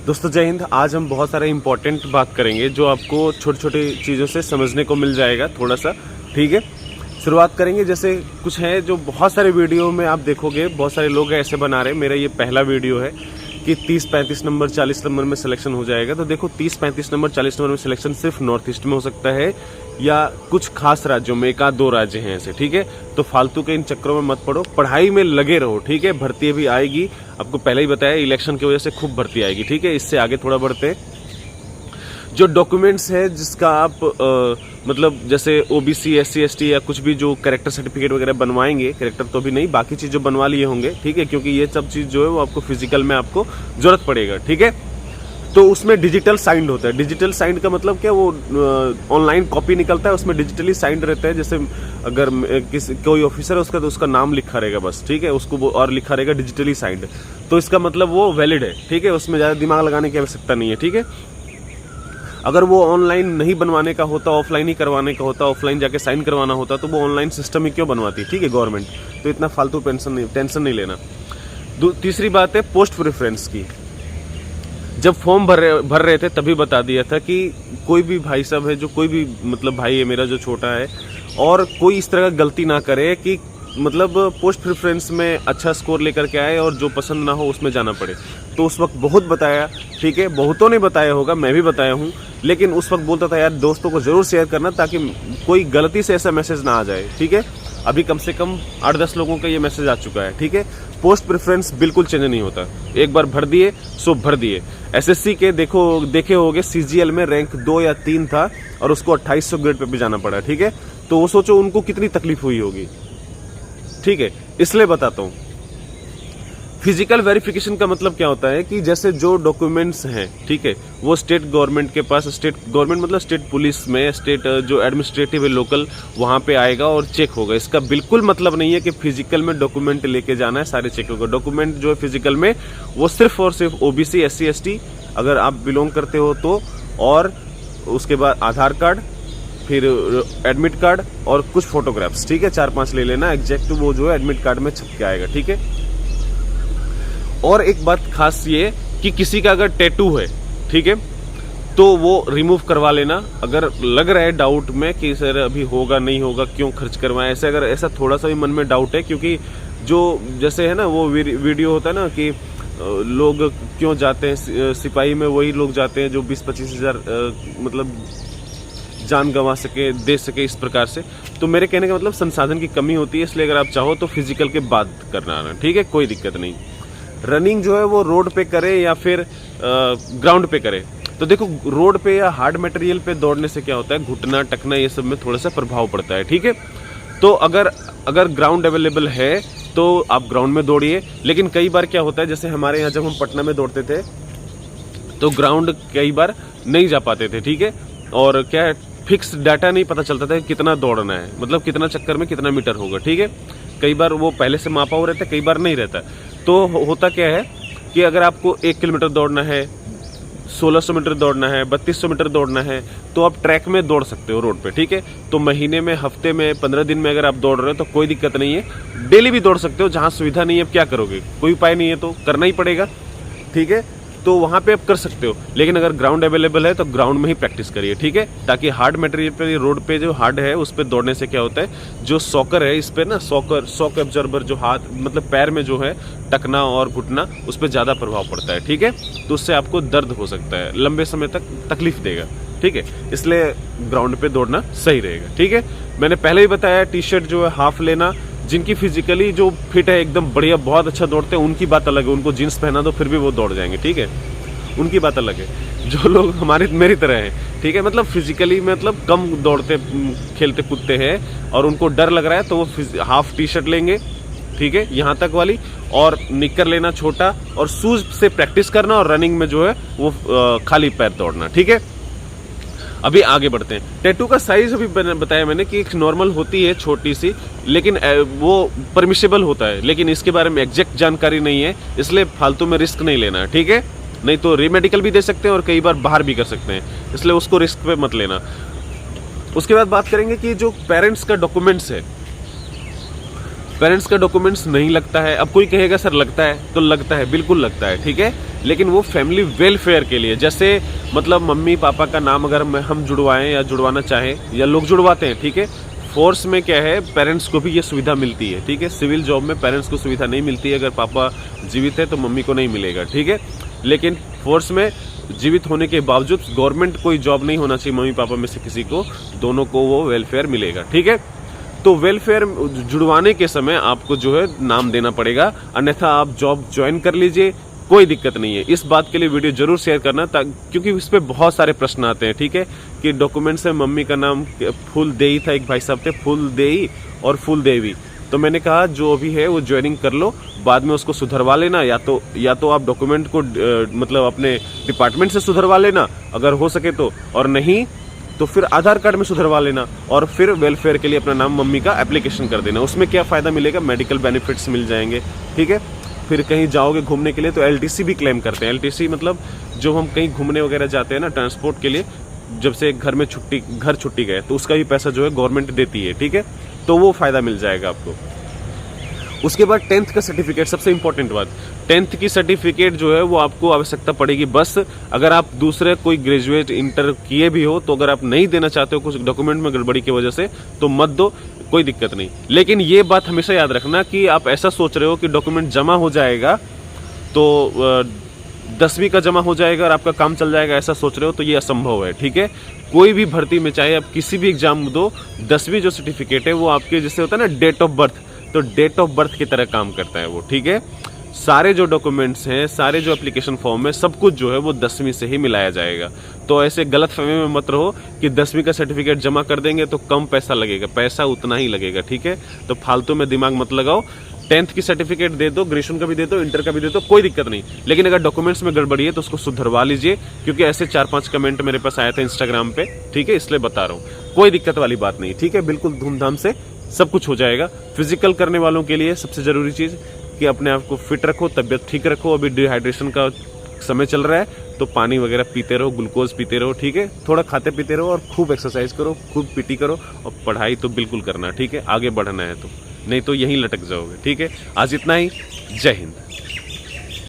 दोस्तों जय हिंद। आज हम बहुत सारे इंपॉर्टेंट बात करेंगे जो आपको छोटी छोटी चीज़ों से समझने को मिल जाएगा थोड़ा सा। ठीक है, शुरुआत करेंगे। जैसे कुछ है जो बहुत सारे वीडियो में आप देखोगे, बहुत सारे लोग ऐसे बना रहे हैं। मेरा ये पहला वीडियो है कि 30-35 नंबर 40 नंबर में सिलेक्शन हो जाएगा। तो देखो 30-35 नंबर 40 नंबर में सिलेक्शन सिर्फ नॉर्थ ईस्ट में हो सकता है या कुछ खास राज्यों में, 1-2 राज्य हैं ऐसे। ठीक है, तो फालतू के इन चक्करों में मत पड़ो, पढ़ाई में लगे रहो। ठीक है, भर्ती भी आएगी, आपको पहले ही बताया इलेक्शन की वजह से खूब भर्ती आएगी। ठीक है, इससे आगे थोड़ा बढ़ते हैं। जो डॉक्यूमेंट्स है जिसका आप मतलब जैसे ओबीसी SC ST या कुछ भी जो कैरेक्टर सर्टिफिकेट वगैरह बनवाएंगे, कैरेक्टर तो भी नहीं, बाकी चीज जो बनवा लिए होंगे। ठीक है, क्योंकि ये सब चीज जो है वो आपको फिजिकल में आपको जरूरत पड़ेगा। ठीक है, तो उसमें डिजिटल साइंड होता है। डिजिटल साइंड का मतलब क्या, वो ऑनलाइन कॉपी निकलता है, उसमें डिजिटली साइंड रहता है। जैसे अगर किसी कोई ऑफिसर है उसका, तो उसका नाम लिखा रहेगा बस। ठीक है, उसको वो और लिखा रहेगा डिजिटली साइंड, तो इसका मतलब वो वैलिड है। ठीक है, उसमें ज़्यादा दिमाग लगाने की आवश्यकता नहीं है। ठीक है, अगर वो ऑनलाइन नहीं बनवाने का होता, ऑफलाइन ही करवाने का होता, ऑफलाइन जाके साइन करवाना होता, तो वो ऑनलाइन सिस्टम ही क्यों बनवाती। ठीक है, गवर्नमेंट। तो इतना फालतू टेंशन नहीं लेना। तीसरी बात है पोस्ट प्रेफरेंस की। जब फॉर्म भर रहे थे तभी बता दिया था कि कोई भी भाई साहब है, जो कोई भी मतलब भाई है मेरा जो छोटा है, और कोई इस तरह का गलती ना करे कि मतलब पोस्ट प्रेफरेंस में अच्छा स्कोर लेकर के आए और जो पसंद ना हो उसमें जाना पड़े। तो उस वक्त बहुत बताया। ठीक है, बहुतों ने बताया होगा, मैं भी बताया हूँ, लेकिन उस वक्त बोलता था यार दोस्तों को जरूर शेयर करना ताकि कोई गलती से ऐसा मैसेज ना आ जाए। ठीक है, अभी कम से कम 8-10 लोगों का ये मैसेज आ चुका है। ठीक है, पोस्ट प्रेफरेंस बिल्कुल चेंज नहीं होता, एक बार भर दिए सो भर दिए। SSC के देखे होगे, CGL में रैंक 2 या 3 था और उसको 2800 ग्रेड पे भी जाना पड़ा। ठीक है, तो वो सोचो उनको कितनी तकलीफ हुई होगी। ठीक है, इसलिए बताता हूँ। फिजिकल वेरिफिकेशन का मतलब क्या होता है कि जैसे जो डॉक्यूमेंट्स हैं, ठीक है, वो स्टेट गवर्नमेंट के पास, स्टेट गवर्नमेंट मतलब स्टेट पुलिस में, स्टेट जो एडमिनिस्ट्रेटिव है लोकल, वहां पे आएगा और चेक होगा। इसका बिल्कुल मतलब नहीं है कि फिजिकल में डॉक्यूमेंट लेके जाना है, सारे चेक होगा। डॉक्यूमेंट जो है फिजिकल में वो सिर्फ और सिर्फ OBC SC ST अगर आप बिलोंग करते हो तो, और उसके बाद आधार कार्ड, फिर एडमिट कार्ड और कुछ फोटोग्राफ्स। ठीक है, 4-5 ले लेना, एग्जैक्ट वो जो है एडमिट कार्ड में छप के आएगा। ठीक है, और एक बात खास ये कि किसी का अगर टैटू है, ठीक है, तो वो रिमूव करवा लेना। अगर लग रहा है डाउट में कि सर अभी होगा नहीं होगा, क्यों खर्च करवाएं, ऐसे अगर ऐसा थोड़ा सा भी मन में डाउट है, क्योंकि जो जैसे है ना वो वीडियो होता है ना कि लोग क्यों जाते हैं सिपाही में, वही लोग जाते हैं जो 20-25 हज़ार मतलब जान गंवा सके, दे सके, इस प्रकार से। तो मेरे कहने का मतलब संसाधन की कमी होती है, इसलिए अगर आप चाहो तो फिजिकल के बाद करना आना। ठीक है, कोई दिक्कत नहीं। रनिंग जो है वो रोड पे करे या फिर ग्राउंड पे करे। तो देखो रोड पे या हार्ड मटेरियल पे दौड़ने से क्या होता है, घुटना टकना ये सब में थोड़ा सा प्रभाव पड़ता है। ठीक है, तो अगर ग्राउंड अवेलेबल है तो आप ग्राउंड में दौड़िए। लेकिन कई बार क्या होता है, जैसे हमारे यहाँ जब हम पटना में दौड़ते थे तो ग्राउंड कई बार नहीं जा पाते थे। ठीक है, और क्या है, फिक्स डाटा नहीं पता चलता था कि कितना दौड़ना है, मतलब कितना चक्कर में कितना मीटर होगा। ठीक है, कई बार वो पहले से मापा हुआ रहता है, कई बार नहीं रहता। तो होता क्या है कि अगर आपको 1 किलोमीटर दौड़ना है, 1600 मीटर दौड़ना है, 3200 मीटर दौड़ना है, तो आप ट्रैक में दौड़ सकते हो रोड पे। ठीक है, तो महीने में, हफ्ते में, 15 दिन में अगर आप दौड़ रहे हो तो कोई दिक्कत नहीं है। डेली भी दौड़ सकते हो, जहां सुविधा नहीं है अब क्या करोगे, कोई उपाय नहीं है तो करना ही पड़ेगा। ठीक है, तो वहां पे आप कर सकते हो, लेकिन अगर ग्राउंड अवेलेबल है तो ग्राउंड में ही प्रैक्टिस करिए। ठीक है, ताकि हार्ड मटेरियल पे, रोड पे जो हार्ड है उस पे दौड़ने से क्या होता है, जो सॉकर है इस पे ना, सॉक एब्जॉर्बर जो हाथ मतलब पैर में जो है टकना और घुटना, उस पर ज्यादा प्रभाव पड़ता है। ठीक है, तो उससे आपको दर्द हो सकता है, लंबे समय तक तकलीफ देगा। ठीक है, इसलिए ग्राउंड पे दौड़ना सही रहेगा। ठीक है, मैंने पहले ही बताया टी-शर्ट जो है हाफ लेना। जिनकी फिजिकली जो फिट है एकदम बढ़िया, बहुत अच्छा दौड़ते हैं, उनकी बात अलग है, उनको जींस पहना दो फिर भी वो दौड़ जाएंगे। ठीक है, उनकी बात अलग है। जो लोग मेरी तरह हैं, ठीक है, मतलब फिजिकली मतलब कम दौड़ते खेलते कूदते हैं और उनको डर लग रहा है, तो वो हाफ टी-शर्ट लेंगे। ठीक है, यहाँ तक वाली, और निक्कर लेना छोटा, और शूज से प्रैक्टिस करना, और रनिंग में जो है वो खाली पैर दौड़ना। ठीक है, अभी आगे बढ़ते हैं। टैटू का साइज अभी बताया मैंने कि एक नॉर्मल होती है छोटी सी, लेकिन वो परमिशेबल होता है, लेकिन इसके बारे में एग्जैक्ट जानकारी नहीं है, इसलिए फालतू में रिस्क नहीं लेना। ठीक है, नहीं तो रीमेडिकल भी दे सकते हैं और कई बार बाहर भी कर सकते हैं, इसलिए उसको रिस्क पे मत लेना। उसके बाद बात करेंगे कि जो पेरेंट्स का डॉक्यूमेंट्स है, पेरेंट्स का डॉक्यूमेंट्स नहीं लगता है। अब कोई कहेगा सर लगता है, तो लगता है, बिल्कुल लगता है, ठीक है, लेकिन वो फैमिली वेलफेयर के लिए। जैसे मतलब मम्मी पापा का नाम अगर हम जुड़वाएं या जुड़वाना चाहें, या लोग जुड़वाते हैं, ठीक है। फोर्स में क्या है, पेरेंट्स को भी ये सुविधा मिलती है, ठीक है। सिविल जॉब में पेरेंट्स को सुविधा नहीं मिलती है, अगर पापा जीवित है तो मम्मी को नहीं मिलेगा, ठीक है। लेकिन फोर्स में जीवित होने के बावजूद गवर्नमेंट कोई जॉब नहीं होना चाहिए मम्मी पापा में से किसी को, दोनों को वो वेलफेयर मिलेगा, ठीक है। तो वेलफेयर जुड़वाने के समय आपको जो है नाम देना पड़ेगा, अन्यथा आप जॉब ज्वाइन कर लीजिए, कोई दिक्कत नहीं है। इस बात के लिए वीडियो जरूर शेयर करना, क्योंकि इस पे बहुत सारे प्रश्न आते हैं, ठीक है, कि डॉक्यूमेंट्स में मम्मी का नाम फुल देई था, एक भाई साहब थे फुल देई और फुल देवी। तो मैंने कहा जो भी है वो ज्वाइनिंग कर लो, बाद में उसको सुधरवा लेना, या तो आप डॉक्यूमेंट को मतलब अपने डिपार्टमेंट से सुधरवा लेना अगर हो सके तो, और नहीं तो फिर आधार कार्ड में सुधरवा लेना, और फिर वेलफेयर के लिए अपना नाम मम्मी का एप्लीकेशन कर देना। उसमें क्या फ़ायदा मिलेगा, मेडिकल बेनिफिट्स मिल जाएंगे, ठीक है। फिर कहीं जाओगे घूमने के लिए तो एलटीसी भी क्लेम करते हैं। एलटीसी मतलब जो हम कहीं घूमने वगैरह जाते हैं ना, ट्रांसपोर्ट के लिए, जब से घर छुट्टी गए तो उसका भी पैसा जो है गवर्नमेंट देती है, ठीक है, तो वो फ़ायदा मिल जाएगा आपको। उसके बाद 10th का सर्टिफिकेट, सबसे इंपॉर्टेंट बात, 10th की सर्टिफिकेट जो है वो आपको आवश्यकता पड़ेगी बस। अगर आप दूसरे कोई ग्रेजुएट इंटर किए भी हो तो अगर आप नहीं देना चाहते हो कुछ डॉक्यूमेंट में गड़बड़ी की वजह से, तो मत दो, कोई दिक्कत नहीं। लेकिन ये बात हमेशा याद रखना कि आप ऐसा सोच रहे हो कि डॉक्यूमेंट जमा हो जाएगा तो 10वीं का जमा हो जाएगा और आपका काम चल जाएगा, ऐसा सोच रहे हो तो ये असंभव है, ठीक है। कोई भी भर्ती में चाहे आप किसी भी एग्जाम दो, 10वीं जो सर्टिफिकेट है वो आपके जैसे होता है ना डेट ऑफ बर्थ, तो डेट ऑफ बर्थ की तरह काम करता है वो, ठीक है। सारे जो डॉक्यूमेंट्स हैं, सारे जो एप्लीकेशन फॉर्म है, सब कुछ जो है वो 10वीं से ही मिलाया जाएगा। तो ऐसे गलत फहमी में मत रहो कि 10वीं का सर्टिफिकेट जमा कर देंगे तो कम पैसा लगेगा, पैसा उतना ही लगेगा, ठीक है। तो फालतू में दिमाग मत लगाओ। 10th की सर्टिफिकेट दे दो, ग्रेजुएशन का भी दे दो, इंटर का भी दे दो, कोई दिक्कत नहीं। लेकिन अगर डॉक्यूमेंट्स में गड़बड़ी है तो उसको सुधरवा लीजिए, क्योंकि ऐसे 4-5 कमेंट मेरे पास आए थे इंस्टाग्राम पे, ठीक है, इसलिए बता रहा हूँ। कोई दिक्कत वाली बात नहीं, ठीक है, बिल्कुल धूमधाम से सब कुछ हो जाएगा। फिजिकल करने वालों के लिए सबसे जरूरी चीज कि अपने आप को फिट रखो, तबियत ठीक रखो। अभी डिहाइड्रेशन का समय चल रहा है तो पानी वगैरह पीते रहो, ग्लूकोज पीते रहो, ठीक है, थोड़ा खाते पीते रहो और खूब एक्सरसाइज करो, खूब पीटी करो, और पढ़ाई तो बिल्कुल करना, ठीक है, आगे बढ़ना है तो, नहीं तो यहीं लटक जाओगे, ठीक है। आज इतना ही, जय हिंद।